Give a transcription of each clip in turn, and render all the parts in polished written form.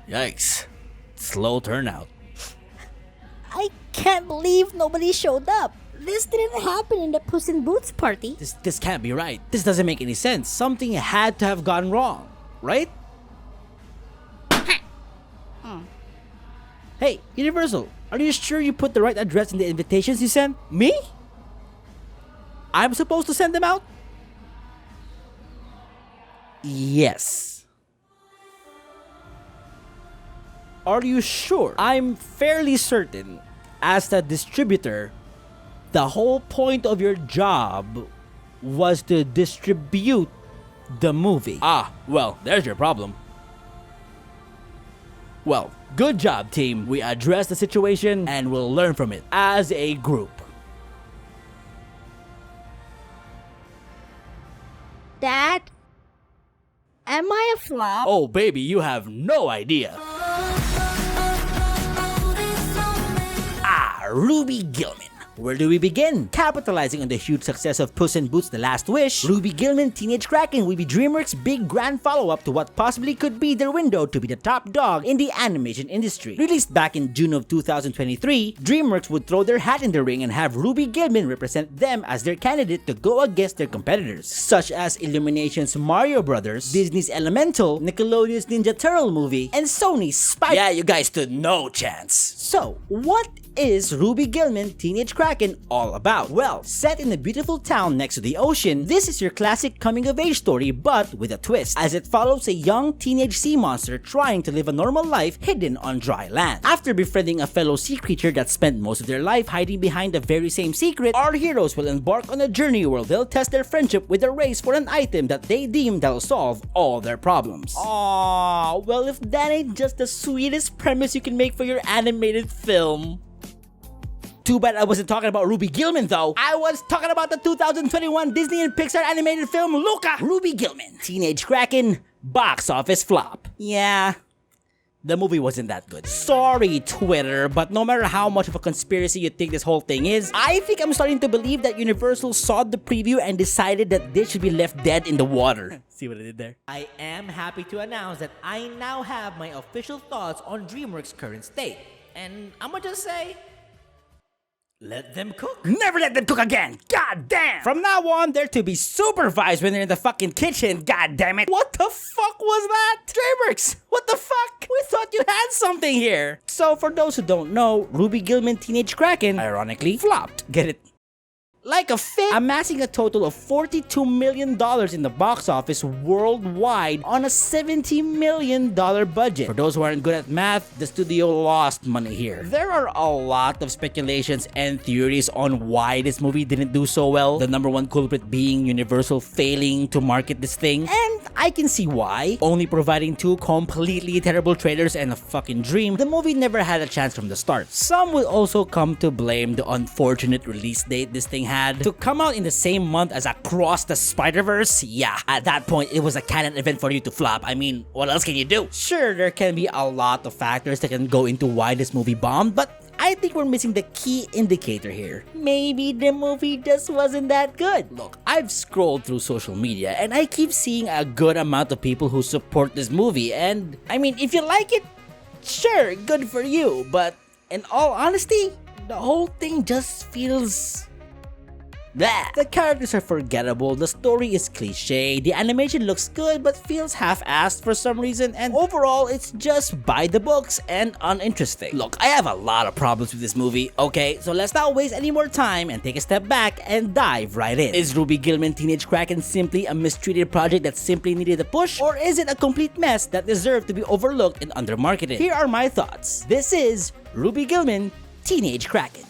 Yikes. Slow turnout. I can't believe nobody showed up. This didn't happen in the Puss in Boots party. This can't be right. This doesn't make any sense. Something had to have gone wrong, right? Hey, Universal, are you sure you put the right address in the invitations you sent? Me? I'm supposed to send them out? Yes. Are you sure? I'm fairly certain, as the distributor, the whole point of your job was to distribute the movie. Ah, well, there's your problem. Well, good job, team. We addressed the situation and we'll learn from it as a group. Dad? Am I a flop? Oh, baby, you have no idea. Ruby Gillman. Where do we begin? Capitalizing on the huge success of Puss in Boots: The Last Wish, Ruby Gillman Teenage Kraken will be DreamWorks' big grand follow-up to what possibly could be their window to be the top dog in the animation industry. Released back in June of 2023, DreamWorks would throw their hat in the ring and have Ruby Gillman represent them as their candidate to go against their competitors, such as Illumination's Mario Brothers, Disney's Elemental, Nickelodeon's Ninja Turtle movie, and Sony's Spy. Yeah, you guys stood no chance. So, what is Ruby Gillman Teenage Kraken all about? Well, set in a beautiful town next to the ocean, this is your classic coming-of-age story but with a twist, as it follows a young teenage sea monster trying to live a normal life hidden on dry land. After befriending a fellow sea creature that spent most of their life hiding behind the very same secret, our heroes will embark on a journey where they'll test their friendship with a race for an item that they deem that'll solve all their problems. Aww, well, if that ain't just the sweetest premise you can make for your animated film. Too bad I wasn't talking about Ruby Gillman though. I was talking about the 2021 Disney and Pixar animated film Luca. Ruby Gillman, Teenage Kraken, box office flop. Yeah, the movie wasn't that good. Sorry, Twitter, but no matter how much of a conspiracy you think this whole thing is, I think I'm starting to believe that Universal saw the preview and decided that this should be left dead in the water. See what I did there? I am happy to announce that I now have my official thoughts on DreamWorks' current state. And I'ma just say, let them cook. Never let them cook again! God damn! From now on, they're to be supervised when they're in the fucking kitchen, god damn it! What the fuck was that? DreamWorks! What the fuck? We thought you had something here! So for those who don't know, Ruby Gillman Teenage Kraken, ironically, flopped. Get it? Like a fit, amassing a total of $42 million in the box office worldwide on a $70 million budget. For those who aren't good at math, the studio lost money here. There are a lot of speculations and theories on why this movie didn't do so well, the number one culprit being Universal failing to market this thing, and I can see why. Only providing two completely terrible trailers and a fucking dream, the movie never had a chance from the start. Some will also come to blame the unfortunate release date this thing had. To come out in the same month as Across the Spider-Verse? Yeah, at that point, it was a canon event for you to flop. I mean, what else can you do? Sure, there can be a lot of factors that can go into why this movie bombed, but I think we're missing the key indicator here. Maybe the movie just wasn't that good. Look, I've scrolled through social media and I keep seeing a good amount of people who support this movie, and I mean, if you like it, sure, good for you, but in all honesty, the whole thing just feels... Blah. The characters are forgettable, the story is cliche, the animation looks good but feels half-assed for some reason, and overall it's just by the books and uninteresting. Look, I have a lot of problems with this movie, okay? So let's not waste any more time and take a step back and dive right in. Is Ruby Gillman Teenage Kraken simply a mistreated project that simply needed a push? Or is it a complete mess that deserved to be overlooked and undermarketed? Here are my thoughts. This is Ruby Gillman Teenage Kraken.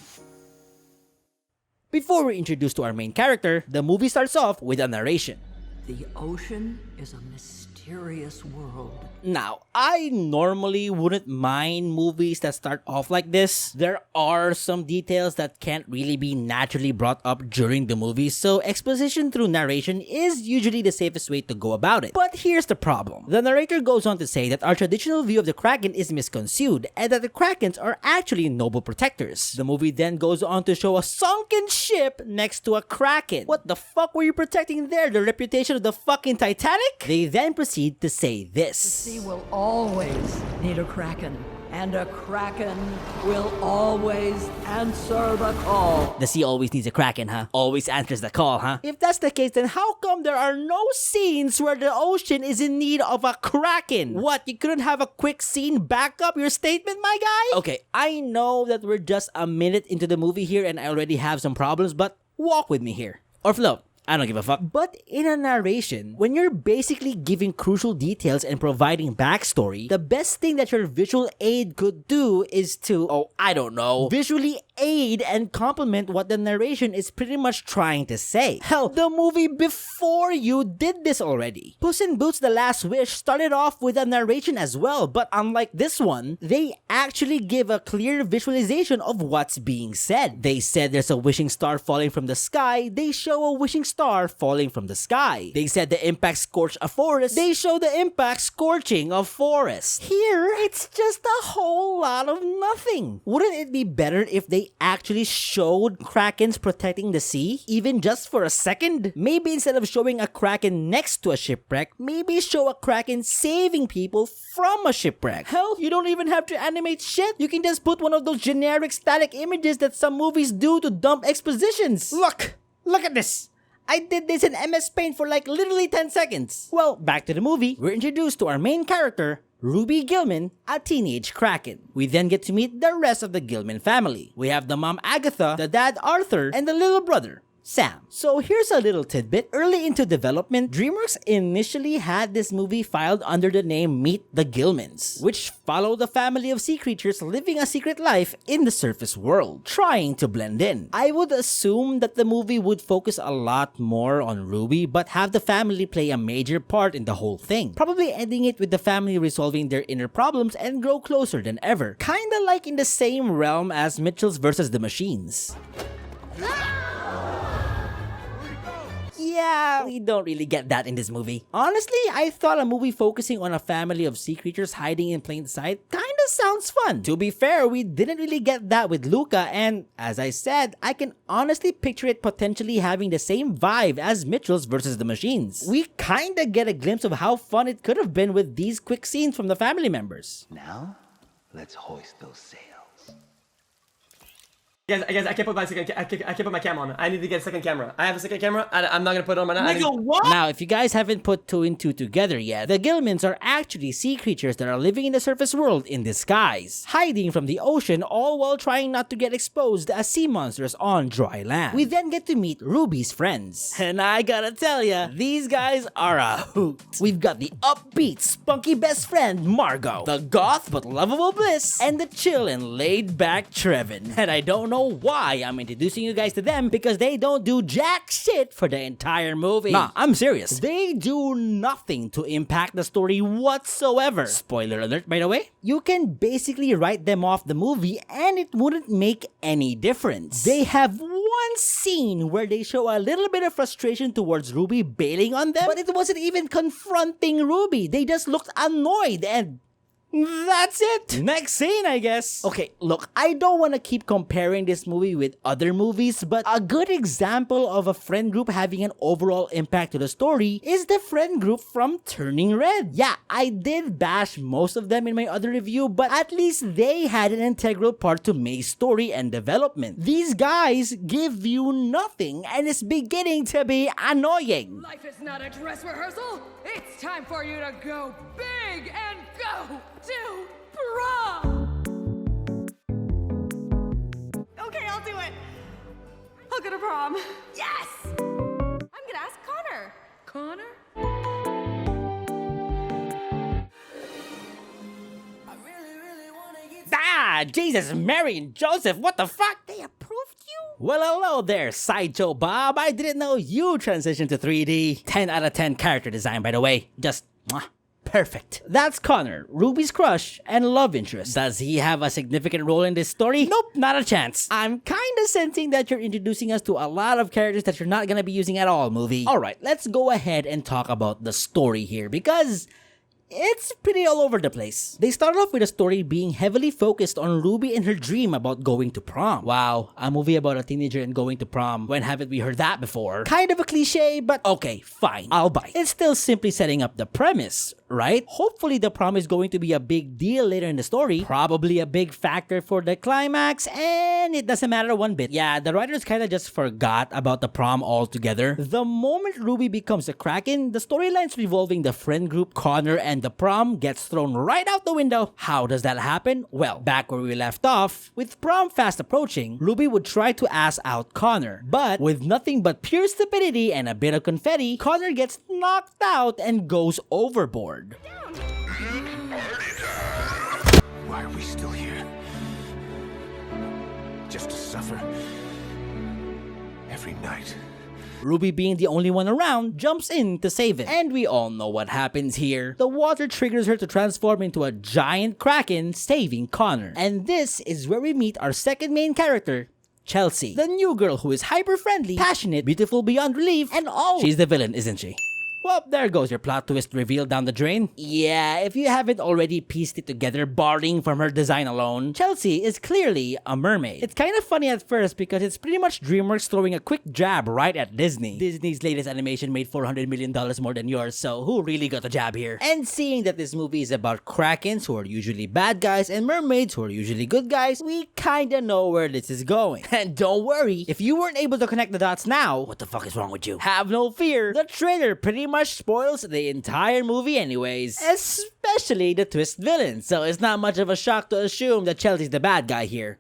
Before we're introduced to our main character, the movie starts off with a narration. The ocean is a mysterious world. Now, I normally wouldn't mind movies that start off like this. There are some details that can't really be naturally brought up during the movie, so exposition through narration is usually the safest way to go about it. But here's the problem. The narrator goes on to say that our traditional view of the Kraken is misconstrued, and that the Krakens are actually noble protectors. The movie then goes on to show a sunken ship next to a Kraken. What the fuck were you protecting there? The reputation to the fucking Titanic? They then proceed to say this. Sea will always need a Kraken, and a Kraken will always answer the call. The sea always needs a Kraken, huh? Always answers the call, huh? If that's the case, then how come there are no scenes where the ocean is in need of a Kraken? What, you couldn't have a quick scene back up your statement, my guy? Okay, I know that we're just a minute into the movie here and I already have some problems, but walk with me here. Or float. I don't give a fuck. But in a narration, when you're basically giving crucial details and providing backstory, the best thing that your visual aid could do is to, oh, I don't know, visually aid and complement what the narration is pretty much trying to say. Hell, the movie before you did this already. Puss in Boots: The Last Wish started off with a narration as well, but unlike this one, they actually give a clear visualization of what's being said. They said there's a wishing star falling from the sky, they show a wishing star falling from the sky. They said the impact scorched a forest, they show the impact scorching a forest. Here, it's just a whole lot of nothing. Wouldn't it be better if they actually showed Krakens protecting the sea, even just for a second? Maybe instead of showing a Kraken next to a shipwreck, maybe show a Kraken saving people from a shipwreck. Hell, you don't even have to animate shit. You can just put one of those generic static images that some movies do to dump expositions. Look at this. I did this in MS Paint for like literally 10 seconds. Well, back to the movie. We're introduced to our main character, Ruby Gillman, a teenage Kraken. We then get to meet the rest of the Gillman family. We have the mom Agatha, the dad Arthur, and the little brother Sam. So here's a little tidbit. Early into development, DreamWorks initially had this movie filed under the name Meet the Gillmans, which followed a family of sea creatures living a secret life in the surface world, trying to blend in. I would assume that the movie would focus a lot more on Ruby, but have the family play a major part in the whole thing, probably ending it with the family resolving their inner problems and grow closer than ever. Kinda like in the same realm as Mitchell's vs. the Machines. Yeah, we don't really get that in this movie. Honestly, I thought a movie focusing on a family of sea creatures hiding in plain sight kinda sounds fun. To be fair, we didn't really get that with Luca, and as I said, I can honestly picture it potentially having the same vibe as Mitchell's vs. the Machines. We kinda get a glimpse of how fun it could have been with these quick scenes from the family members. Now, let's hoist those sails. Guys, I can't put my cam on. I need to get a second camera. I have a second camera. I'm not gonna put it on my. Nigga, what? Now, if you guys haven't put two and two together yet, the Gillmans are actually sea creatures that are living in the surface world in disguise, hiding from the ocean, all while trying not to get exposed as sea monsters on dry land. We then get to meet Ruby's friends, and I gotta tell ya, these guys are a hoot. We've got the upbeat, spunky best friend Margot, the goth but lovable Bliss, and the chill and laid-back Trevin. And I don't know why I'm introducing you guys to them, because they don't do jack shit for the entire movie. Nah, I'm serious. They do nothing to impact the story whatsoever. Spoiler alert, by the way. You can basically write them off the movie and it wouldn't make any difference. They have one scene where they show a little bit of frustration towards Ruby bailing on them, but it wasn't even confronting Ruby. They just looked annoyed and that's it. Next scene, I guess. Okay, look, I don't want to keep comparing this movie with other movies, but a good example of a friend group having an overall impact to the story is the friend group from Turning Red. Yeah, I did bash most of them in my other review, but at least they had an integral part to May's story and development. These guys give you nothing, and it's beginning to be annoying. Life is not a dress rehearsal. It's time for you to go big and go to prom. Okay, I'll do it. I'll go to prom. Yes! I'm gonna ask Connor. Connor? Ah, Jesus, Mary and Joseph, what the fuck? They approved you? Well, hello there, Sideshow Bob. I didn't know you transitioned to 3D. 10 out of 10 character design, by the way. Just perfect. That's Connor, Ruby's crush and love interest. Does he have a significant role in this story? Nope, not a chance. I'm kinda sensing that you're introducing us to a lot of characters that you're not gonna be using at all, movie. Alright, let's go ahead and talk about the story here, because it's pretty all over the place. They start off with a story being heavily focused on Ruby and her dream about going to prom. Wow, a movie about a teenager and going to prom. When haven't we heard that before? Kind of a cliche, but okay, fine, I'll buy. It's still simply setting up the premise, right? Hopefully the prom is going to be a big deal later in the story, probably a big factor for the climax, and it doesn't matter one bit. Yeah, the writers kinda just forgot about the prom altogether. The moment Ruby becomes a Kraken, the storylines revolving the friend group, Connor, and the prom gets thrown right out the window. How does that happen? Well, back where we left off, with prom fast approaching, Ruby would try to ask out Connor, but with nothing but pure stupidity and a bit of confetti, Connor gets knocked out and goes overboard. Why are we still here? Just to suffer every night. Ruby, being the only one around, jumps in to save him. And we all know what happens here. The water triggers her to transform into a giant Kraken, saving Connor. And this is where we meet our second main character, Chelsea, the new girl who is hyper-friendly, passionate, beautiful beyond relief, and all. She's the villain, isn't she? Well, there goes your plot twist revealed down the drain. Yeah, if you haven't already pieced it together, barring from her design alone, Chelsea is clearly a mermaid. It's kind of funny at first because it's pretty much DreamWorks throwing a quick jab right at Disney. Disney's latest animation made $400 million more than yours, so who really got the jab here? And seeing that this movie is about Krakens, who are usually bad guys, and mermaids, who are usually good guys, we kinda know where this is going. And don't worry, if you weren't able to connect the dots now, what the fuck is wrong with you? Have no fear, the trailer pretty much spoils the entire movie anyways, especially the twist villain, so it's not much of a shock to assume that Chelsea's the bad guy here.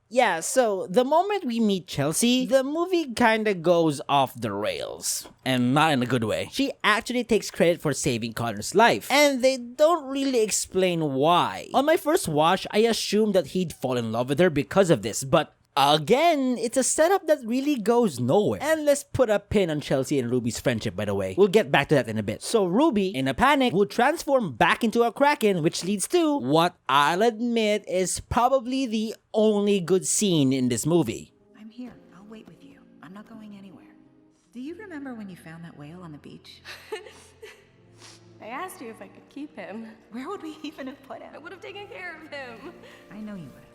Yeah, so the moment we meet Chelsea, the movie kinda goes off the rails. And not in a good way. She actually takes credit for saving Connor's life, and they don't really explain why. On my first watch, I assumed that he'd fall in love with her because of this, but again, it's a setup that really goes nowhere. And let's put a pin on Chelsea and Ruby's friendship, by the way. We'll get back to that in a bit. So Ruby, in a panic, would transform back into a Kraken, which leads to what I'll admit is probably the only good scene in this movie. I'm here. I'll wait with you. I'm not going anywhere. Do you remember when you found that whale on the beach? I asked you if I could keep him. Where would we even have put him? I would have taken care of him. I know you would have.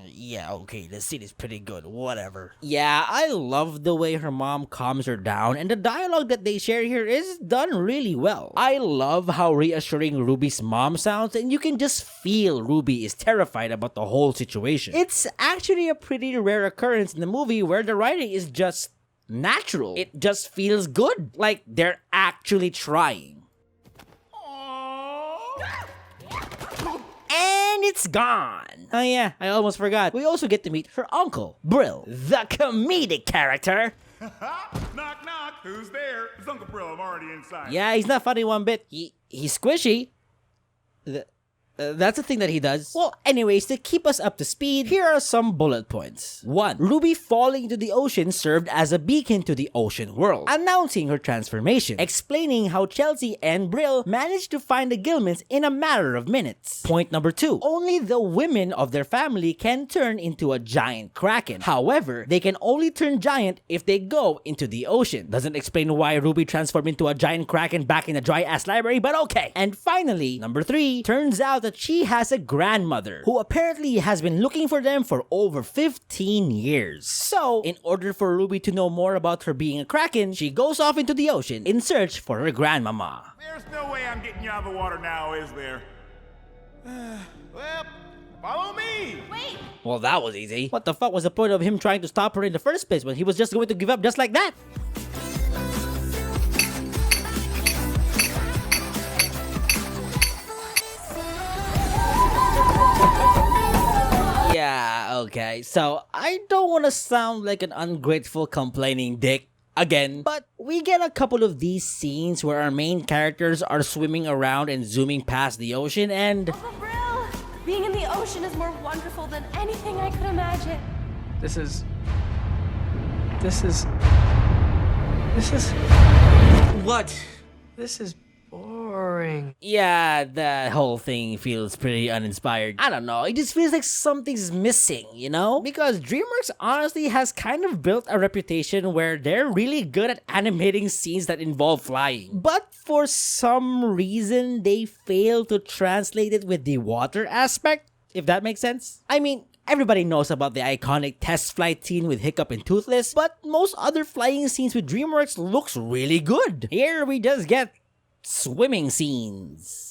Yeah, okay, the scene is pretty good, whatever. Yeah, I love the way her mom calms her down, and the dialogue that they share here is done really well. I love how reassuring Ruby's mom sounds, and you can just feel Ruby is terrified about the whole situation. It's actually a pretty rare occurrence in the movie where the writing is just natural. It just feels good, like they're actually trying. And it's gone. Oh yeah, I almost forgot. We also get to meet her uncle, Brill, the comedic character. Knock, knock. Who's there? It's Uncle Brill. I'm already inside. Yeah, he's not funny one bit. He's squishy. That's a thing that he does. Well, anyways, to keep us up to speed, here are some bullet points. 1. Ruby falling into the ocean served as a beacon to the ocean world, announcing her transformation, explaining how Chelsea and Brill managed to find the Gillmans in a matter of minutes. Point number 2. Only the women of their family can turn into a giant Kraken. However, they can only turn giant if they go into the ocean. Doesn't explain why Ruby transformed into a giant Kraken back in the dry-ass library, but okay. And finally, number 3, turns out that she has a grandmother who apparently has been looking for them for over 15 years. So, in order for Ruby to know more about her being a Kraken, she goes off into the ocean in search for her grandmama. There's no way I'm getting you out of the water now, is there? Well, follow me. Wait! Well, that was easy. What the fuck was the point of him trying to stop her in the first place when he was just going to give up just like that? Yeah, okay, so I don't want to sound like an ungrateful complaining dick again, but we get a couple of these scenes where our main characters are swimming around and zooming past the ocean and... Uncle Brill! Being in the ocean is more wonderful than anything I could imagine. This is... What? This is boring. boring. Yeah, that whole thing feels pretty uninspired. I don't know, it just feels like something's missing, you know? Because DreamWorks honestly has kind of built a reputation where they're really good at animating scenes that involve flying. But for some reason, they fail to translate it with the water aspect, if that makes sense. I mean, everybody knows about the iconic test flight scene with Hiccup and Toothless, but most other flying scenes with DreamWorks looks really good. Here we just get swimming scenes.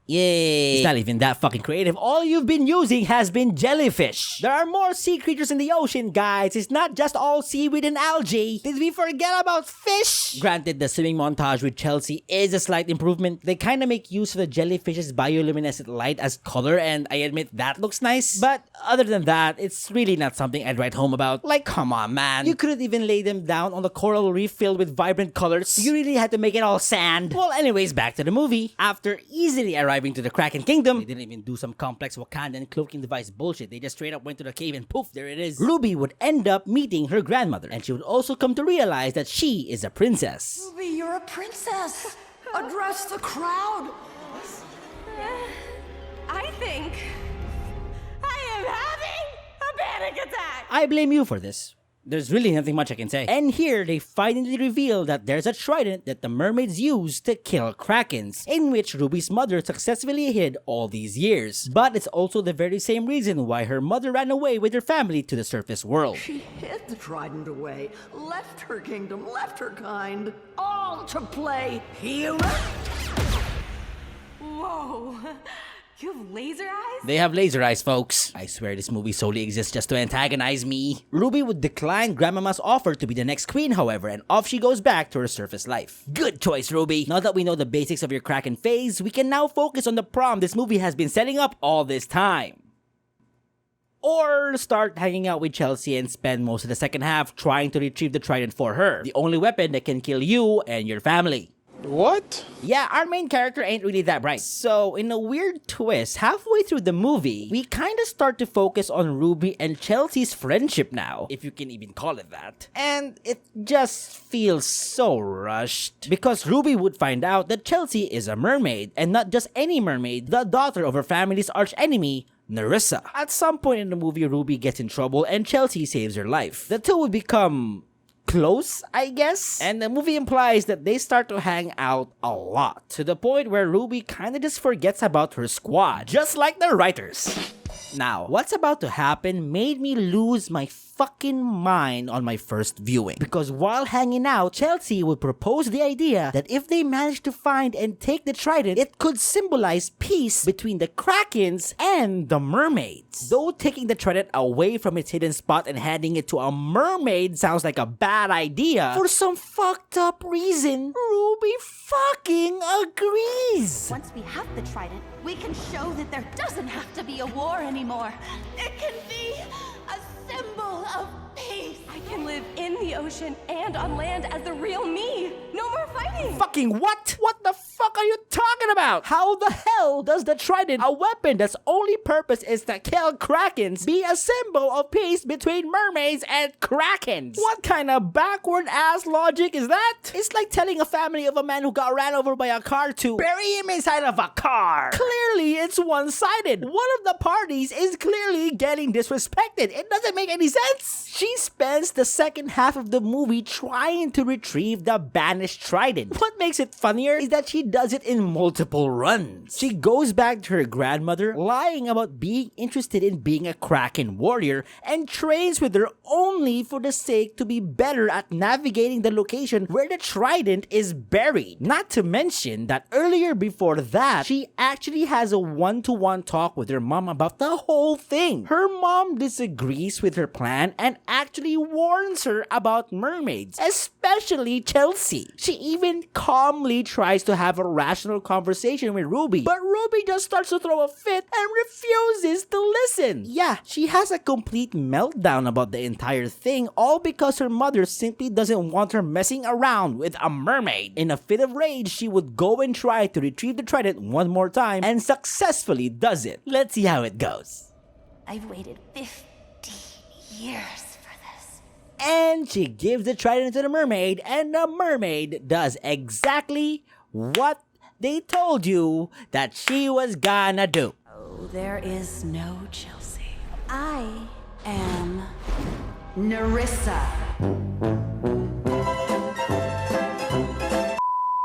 Yay! It's not even that fucking creative. All you've been using has been jellyfish. There are more sea creatures in the ocean, guys. It's not just all seaweed and algae. Did we forget about fish? Granted, the swimming montage with Chelsea is a slight improvement. They kind of make use of the jellyfish's bioluminescent light as color, and I admit that looks nice. But other than that, it's really not something I'd write home about. Like, come on, man. You couldn't even lay them down on the coral reef filled with vibrant colors. You really had to make it all sand. Well, anyways, back to the movie. After easily arriving to the Kraken Kingdom, they didn't even do some complex Wakandan cloaking device bullshit. They just straight up went to the cave and poof, there it is. Ruby would end up meeting her grandmother, and she would also come to realize that she is a princess. Ruby, you're a princess. Address the crowd. I think I am having a panic attack. I blame you for this. There's really nothing much I can say. And here, they finally reveal that there's a trident that the mermaids use to kill Krakens, in which Ruby's mother successfully hid all these years. But it's also the very same reason why her mother ran away with her family to the surface world. She hid the trident away, left her kingdom, left her kind, all to play human. Whoa. You have laser eyes? They have laser eyes, folks. I swear this movie solely exists just to antagonize me. Ruby would decline Grandmama's offer to be the next queen, however, and off she goes back to her surface life. Good choice, Ruby. Now that we know the basics of your Kraken phase, we can now focus on the prom this movie has been setting up all this time. Or start hanging out with Chelsea and spend most of the second half trying to retrieve the trident for her, the only weapon that can kill you and your family. What? Yeah, our main character ain't really that bright. So, in a weird twist, halfway through the movie, we kinda start to focus on Ruby and Chelsea's friendship now, if you can even call it that. And it just feels so rushed. Because Ruby would find out that Chelsea is a mermaid, and not just any mermaid, the daughter of her family's archenemy, Nerissa. At some point in the movie, Ruby gets in trouble and Chelsea saves her life. The two would become close, I guess? And the movie implies that they start to hang out a lot, to the point where Ruby kinda just forgets about her squad, just like the writers. Now, what's about to happen made me lose my fucking mind on my first viewing. Because while hanging out, Chelsea would propose the idea that if they managed to find and take the trident, it could symbolize peace between the Krakens and the mermaids. Though taking the trident away from its hidden spot and handing it to a mermaid sounds like a bad idea, for some fucked up reason, Ruby fucking agrees. Once we have the trident, we can show that there doesn't have to be a war anymore. It can be a symbol of peace. I can live in the ocean and on land as the real me. No more fighting. Fucking what? What the fuck are you talking about? How the hell does the trident, a weapon that's only purpose is to kill Krakens, be a symbol of peace between mermaids and Krakens? What kind of backward ass logic is that? It's like telling a family of a man who got ran over by a car to bury him inside of a car. Clearly, it's one-sided. One of the parties is clearly getting disrespected. It doesn't make any sense. She spends the second half of the movie trying to retrieve the banished trident. What makes it funnier is that she does it in multiple runs. She goes back to her grandmother, lying about being interested in being a Kraken warrior, and trains with her only for the sake to be better at navigating the location where the trident is buried. Not to mention that earlier before that, she actually has a one-to-one talk with her mom about the whole thing. Her mom disagrees with her plan and actually warns her about mermaids, especially Chelsea. She even calmly tries to have a rational conversation with Ruby, but Ruby just starts to throw a fit and refuses to listen. Yeah, she has a complete meltdown about the entire thing, all because her mother simply doesn't want her messing around with a mermaid. In a fit of rage, she would go and try to retrieve the trident one more time and successfully does it. Let's see how it goes. I've waited 15 years for this. And she gives the trident to the mermaid, and the mermaid does exactly what they told you that she was gonna do. Oh, there is no Chelsea. I am Nerissa.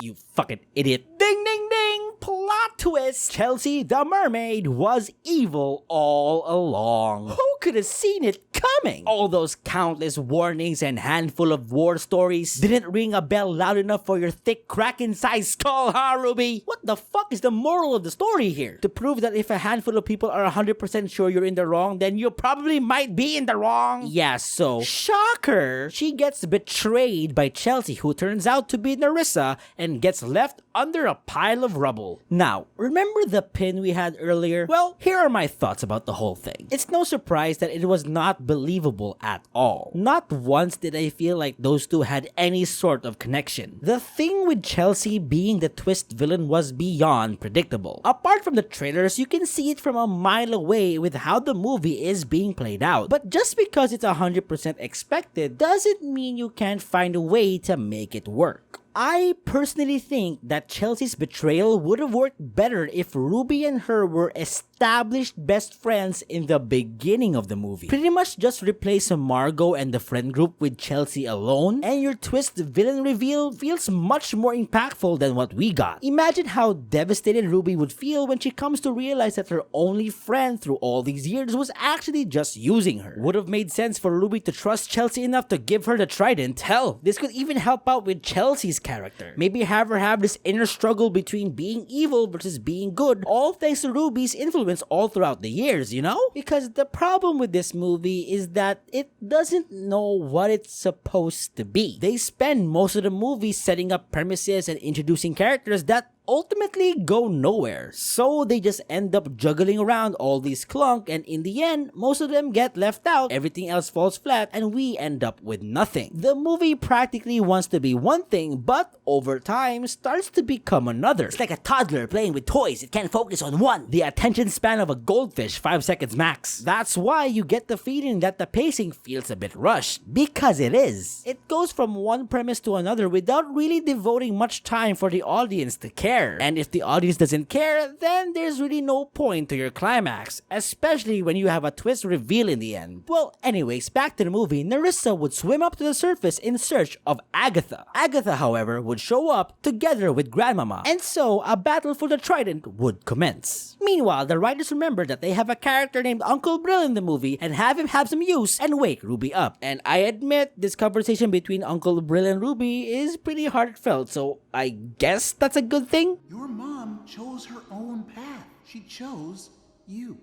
You fucking idiot. Ding ding ding! Plot twist! Chelsea the mermaid was evil all along. Who could have seen it coming? All those countless warnings and handful of war stories didn't ring a bell loud enough for your thick Kraken-sized skull, huh, Ruby? What the fuck is the moral of the story here? To prove that if a handful of people are 100% sure you're in the wrong, then you probably might be in the wrong. Yeah, so shocker, she gets betrayed by Chelsea, who turns out to be Nerissa and gets left under a pile of rubble. Now, remember the pin we had earlier? Well, here are my thoughts about the whole thing. It's no surprise that it was not believable at all. Not once did I feel like those two had any sort of connection. The thing with Chelsea being the twist villain was beyond predictable. Apart from the trailers, you can see it from a mile away with how the movie is being played out. But just because it's 100% expected doesn't mean you can't find a way to make it work. I personally think that Chelsea's betrayal would have worked better if Ruby and her were established best friends in the beginning of the movie. Pretty much just replace Margot and the friend group with Chelsea alone, and your twist villain reveal feels much more impactful than what we got. Imagine how devastated Ruby would feel when she comes to realize that her only friend through all these years was actually just using her. Would have made sense for Ruby to trust Chelsea enough to give her the trident. Hell, this could even help out with Chelsea's character. Maybe have her have this inner struggle between being evil versus being good, all thanks to Ruby's influence all throughout the years, you know? Because the problem with this movie is that it doesn't know what it's supposed to be. They spend most of the movie setting up premises and introducing characters that ultimately go nowhere. So they just end up juggling around all these clunk, and in the end, most of them get left out, everything else falls flat, and we end up with nothing. The movie practically wants to be one thing, but over time starts to become another. It's like a toddler playing with toys. It can't focus on one. The attention span of a goldfish, 5 seconds max. That's why you get the feeling that the pacing feels a bit rushed. Because it is. It goes from one premise to another without really devoting much time for the audience to care. And if the audience doesn't care, then there's really no point to your climax, especially when you have a twist reveal in the end. Well, anyways, back to the movie. Nerissa would swim up to the surface in search of Agatha. Agatha, however, would show up together with Grandmama, and so a battle for the trident would commence. Meanwhile, the writers remember that they have a character named Uncle Brill in the movie and have him have some use and wake Ruby up. And I admit, this conversation between Uncle Brill and Ruby is pretty heartfelt, so I guess that's a good thing. Your mom chose her own path. She chose you.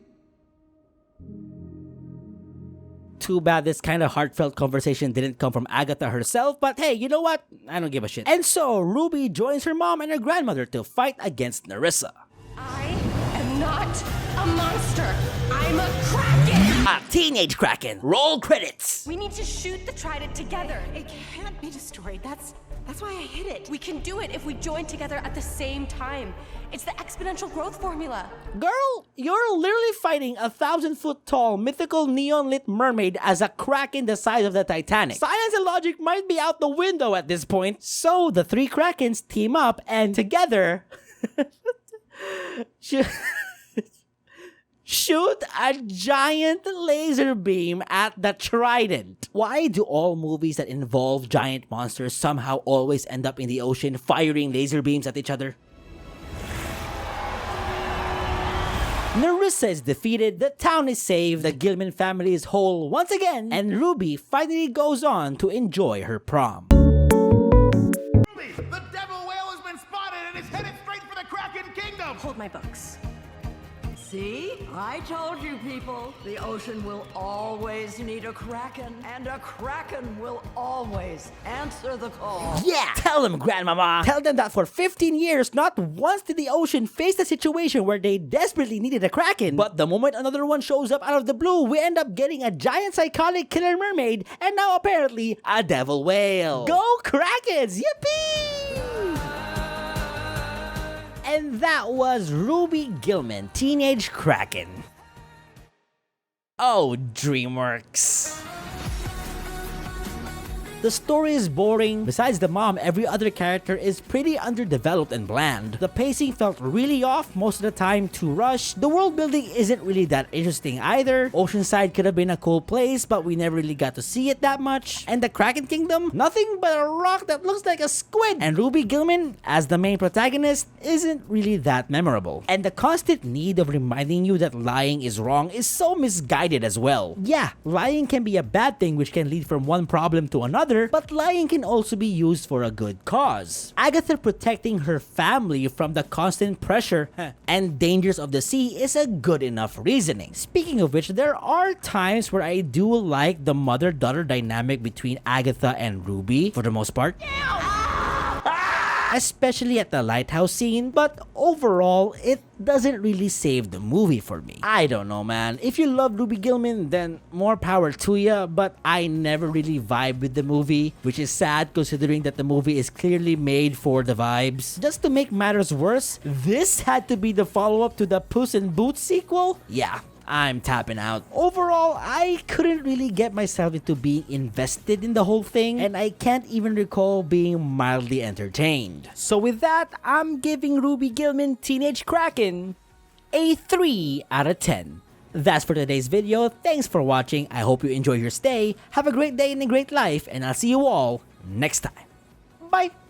Too bad this kind of heartfelt conversation didn't come from Agatha herself, but hey, you know what? I don't give a shit. And so, Ruby joins her mom and her grandmother to fight against Nerissa. I am not a monster. I'm a Kraken. A teenage Kraken. Roll credits. We need to shoot the trident together. It can't be destroyed. That's why I hid it. We can do it if we join together at the same time. It's the exponential growth formula. Girl, you're literally fighting a 1,000-foot tall mythical neon-lit mermaid as a Kraken the size of the Titanic. Science and logic might be out the window at this point. So the three Krakens team up and together shoot a giant laser beam at the trident. Why do all movies that involve giant monsters somehow always end up in the ocean firing laser beams at each other? Nerissa is defeated, the town is saved, the Gillman family is whole once again, and Ruby finally goes on to enjoy her prom. Ruby, the devil whale has been spotted and is headed straight for the Kraken Kingdom! Hold my books. See? I told you people, the ocean will always need a Kraken, and a Kraken will always answer the call. Yeah! Tell them, Grandmama! Tell them that for 15 years, not once did the ocean face a situation where they desperately needed a Kraken. But the moment another one shows up out of the blue, we end up getting a giant psychotic killer mermaid, and now apparently a devil whale. Go Krakens! Yippee! And that was Ruby Gillman, Teenage Kraken. Oh, DreamWorks. The story is boring. Besides the mom, every other character is pretty underdeveloped and bland. The pacing felt really off most of the time, too rushed. The world building isn't really that interesting either. Oceanside could have been a cool place, but we never really got to see it that much. And the Kraken Kingdom? Nothing but a rock that looks like a squid. And Ruby Gillman, as the main protagonist, isn't really that memorable. And the constant need of reminding you that lying is wrong is so misguided as well. Yeah, lying can be a bad thing which can lead from one problem to another, but lying can also be used for a good cause. Agatha protecting her family from the constant pressure and dangers of the sea is a good enough reasoning. Speaking of which, there are times where I do like the mother-daughter dynamic between Agatha and Ruby, for the most part. Especially at the lighthouse scene, but overall, it doesn't really save the movie for me. I don't know, man. If you love Ruby Gillman, then more power to ya, but I never really vibe with the movie, which is sad considering that the movie is clearly made for the vibes. Just to make matters worse, this had to be the follow-up to the Puss in Boots sequel? Yeah, I'm tapping out. Overall, I couldn't really get myself into being invested in the whole thing, and I can't even recall being mildly entertained. So with that, I'm giving Ruby Gillman Teenage Kraken a 3 out of 10. That's for today's video. Thanks for watching. I hope you enjoy your stay. Have a great day and a great life, and I'll see you all next time. Bye!